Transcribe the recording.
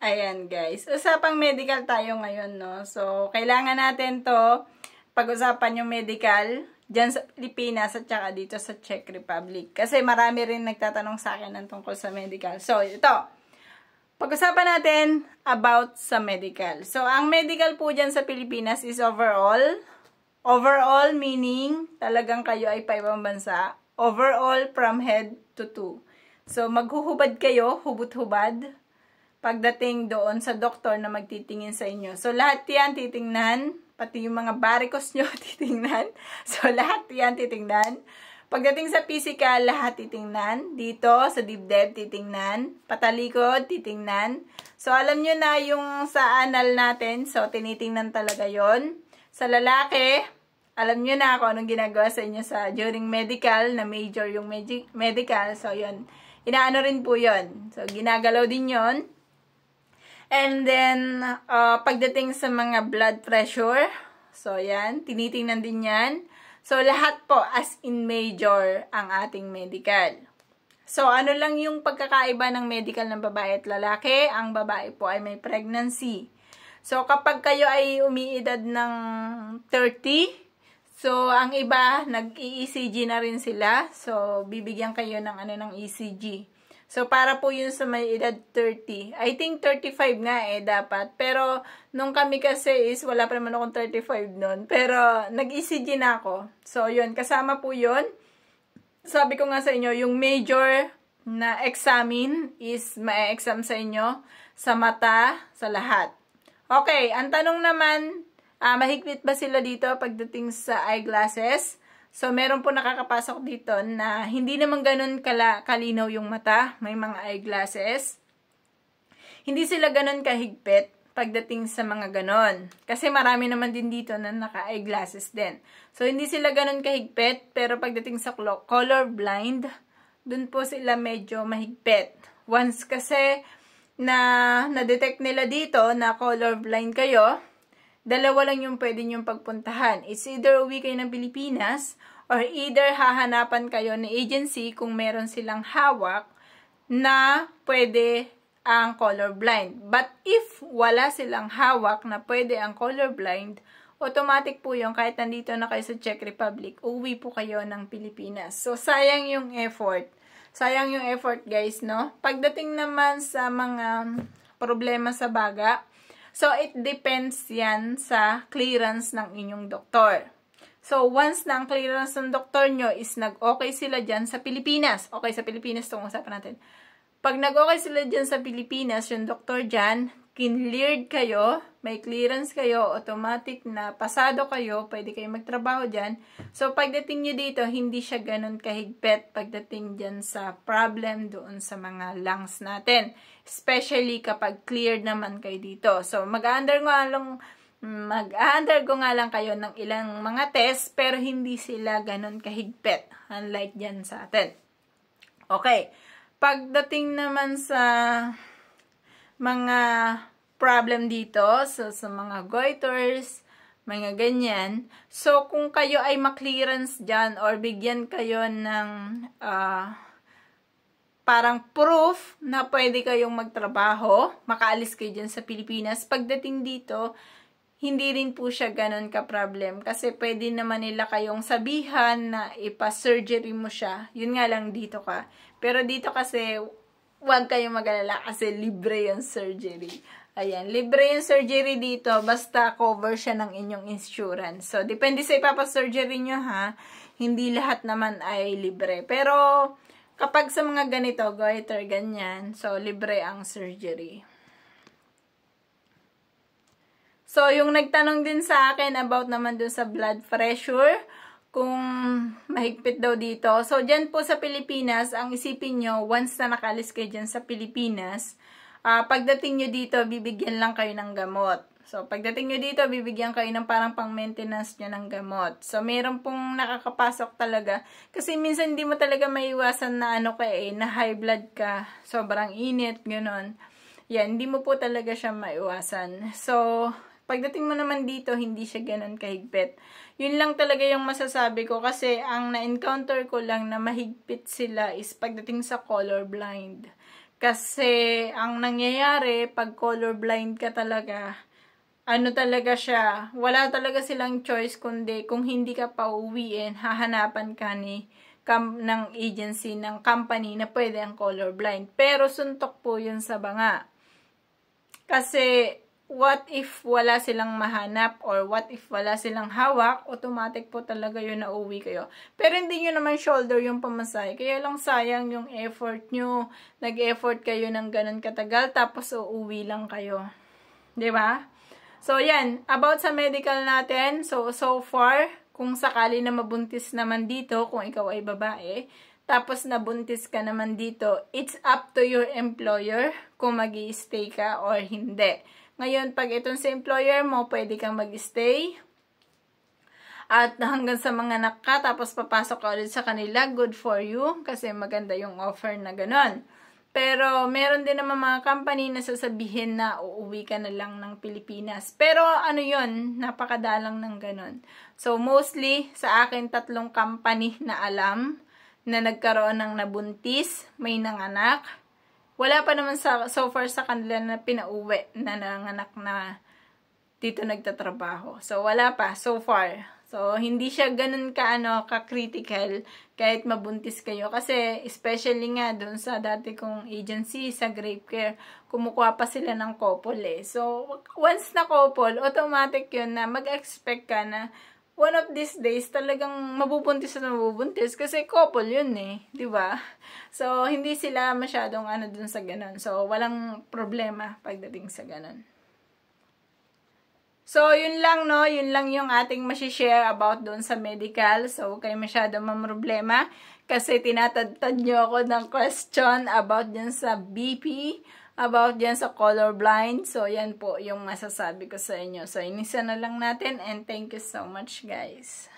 Ayan guys, usapang medical tayo ngayon, no? So, kailangan natin to pag-usapan yung medical dyan sa Pilipinas at saka dito sa Czech Republic. Kasi marami rin nagtatanong sa akin ng tungkol sa medical. So, ito. Pag-usapan natin about sa medical. So, ang medical po dyan sa Pilipinas is overall. Overall meaning talagang kayo ay paibang bansa. Overall from head to toe. So, maghuhubad kayo, hubot-hubad pagdating doon sa doktor na magtitingin sa inyo. So, lahat yan titingnan. Pati yung mga varicose nyo titingnan. So, lahat yan titingnan. Pagdating sa physical, lahat titingnan. Dito, sa dibdib, titingnan. Patalikod, titingnan. So, alam nyo na yung sa anal natin. So, tinitingnan talaga yon. Sa lalaki, alam nyo na kung anong ginagawa sa inyo sa during medical, na major yung medical. So, yun. Inaano rin po yon. So, ginagalaw din yon. And then, pagdating sa mga blood pressure, so yan, tinitingnan din yan. So, lahat po as in major ang ating medical. So, ano lang yung pagkakaiba ng medical ng babae at lalaki? Ang babae po ay may pregnancy. So, kapag kayo ay umiidad ng 30, so, ang iba, nag-ECG na rin sila. So, bibigyan kayo ng ECG. So, para po yun sa may edad 30. I think 35 nga dapat. Pero, nung kami kasi is, wala pa naman akong 35 nun. Pero, nag-ECG na ako. So, yun. Kasama po yun. Sabi ko nga sa inyo, yung major na examine is ma-exam sa inyo sa mata, sa lahat. Okay, ang tanong naman, mahigpit ba sila dito pagdating sa eyeglasses? So, meron po nakakapasok dito na hindi naman ganun kalinaw yung mata. May mga eyeglasses. Hindi sila ganun kahigpit pagdating sa mga ganun. Kasi marami naman din dito na naka-eyeglasses din. So, hindi sila ganun kahigpit. Pero pagdating sa color blind, dun po sila medyo mahigpit. Once kasi na-detect nila dito na color blind kayo, dalawa lang yung pwede nyong pagpuntahan. It's either uwi kayo ng Pilipinas or either hahanapan kayo ng agency kung meron silang hawak na pwede ang colorblind. But if wala silang hawak na pwede ang colorblind, automatic po yung kahit nandito na kayo sa Czech Republic, uwi po kayo ng Pilipinas. So, sayang yung effort. Sayang yung effort guys, no? Pagdating naman sa mga problema sa baga, so, it depends yan sa clearance ng inyong doktor. So, once na ang clearance ng doktor nyo is nag-okay sila dyan sa Pilipinas. Okay, sa Pilipinas itong usapan natin. Pag nag-okay sila dyan sa Pilipinas, yung doktor dyan, cleared kayo, may clearance kayo, automatic na pasado kayo, pwede kayo magtrabaho dyan. So, pagdating nyo dito, hindi siya ganun kahigpit pagdating dyan sa problem doon sa mga lungs natin. Especially kapag cleared naman kayo dito. So, mag-undergo nga lang kayo ng ilang mga test, pero hindi sila ganun kahigpit. Unlike dyan sa atin. Okay. Pagdating naman sa mga problem dito, so, sa mga goiters, mga ganyan. So, kung kayo ay ma-clearance dyan or bigyan kayo ng parang proof na pwede kayong magtrabaho, makaalis kayo dyan sa Pilipinas, pagdating dito, hindi rin po siya ganun ka-problem. Kasi pwede naman nila kayong sabihan na ipa-surgery mo siya. Yun nga lang dito ka. Pero dito kasi, huwag kayong mag-alala kasi libre yung surgery. Ayan, libre yung surgery dito basta cover siya ng inyong insurance. So, depende sa ipapa-surgery nyo ha. Hindi lahat naman ay libre. Pero, kapag sa mga ganito, goiter, ganyan, so, libre ang surgery. So, yung nagtanong din sa akin about naman dun sa blood pressure, kung mahigpit daw dito. So, dyan po sa Pilipinas, ang isipin nyo, once na nakalis kayo dyan sa Pilipinas, pagdating nyo dito, bibigyan lang kayo ng gamot. So, pagdating nyo dito, bibigyan kayo ng parang pang-maintenance nyo ng gamot. So, meron pong nakakapasok talaga. Kasi minsan hindi mo talaga maiwasan na na high blood ka, sobrang init, gano'n. Yan, hindi mo po talaga siya maiwasan. So, pagdating mo naman dito, hindi siya ganun kahigpit. Yun lang talaga yung masasabi ko kasi ang na-encounter ko lang na mahigpit sila is pagdating sa colorblind. Kasi, ang nangyayari, pag colorblind ka talaga, ano talaga siya, wala talaga silang choice kundi kung hindi ka pauwiin, hahanapan ka ng agency, ng company na pwede ang colorblind. Pero suntok po yun sa banga. Kasi, what if wala silang mahanap or what if wala silang hawak, automatic po talaga yun na uwi kayo. Pero hindi nyo naman shoulder yung pamasahe. Kaya lang sayang yung effort nyo. Nag-effort kayo ng ganun katagal tapos uuwi lang kayo. 'Di ba? So, yan. About sa medical natin. So far, kung sakali na mabuntis naman dito, kung ikaw ay babae, tapos nabuntis ka naman dito, it's up to your employer kung mag-i-stay ka or hindi. Ngayon, pag itong sa employer mo, pwede kang mag-stay. At hanggang sa mga anak ka, tapos papasok ka ulit sa kanila, good for you. Kasi maganda yung offer na ganon. Pero, meron din naman mga company na sasabihin na uuwi ka na lang ng Pilipinas. Pero, ano yun, napakadalang ng ganon. So, mostly, sa akin, 3 company na alam na nagkaroon ng nabuntis, may nanganak. Wala pa naman so far sa kanila na pinauwi na nanganak na dito nagtatrabaho. So, wala pa so far. So, hindi siya ganun ka-critical kahit mabuntis kayo. Kasi, especially nga doon sa dati kong agency, sa Grape Care, kumukuha pa sila ng couple eh. So, once na couple, automatic yun na mag-expect ka na one of these days talagang mabubuntis at mabubuntis kasi couple yun eh, 'di ba? So hindi sila masyadong dun sa ganun. So walang problema pagdating sa ganun. So yun lang no, yun lang yung ating ma-share about dun sa medical. So huwag kayo masyadong mamroblema kasi tinatadtad nyo ako ng question about dyan sa BP, about dyan sa colorblind. So, yan po yung masasabi ko sa inyo. So, inisa na lang natin and thank you so much guys.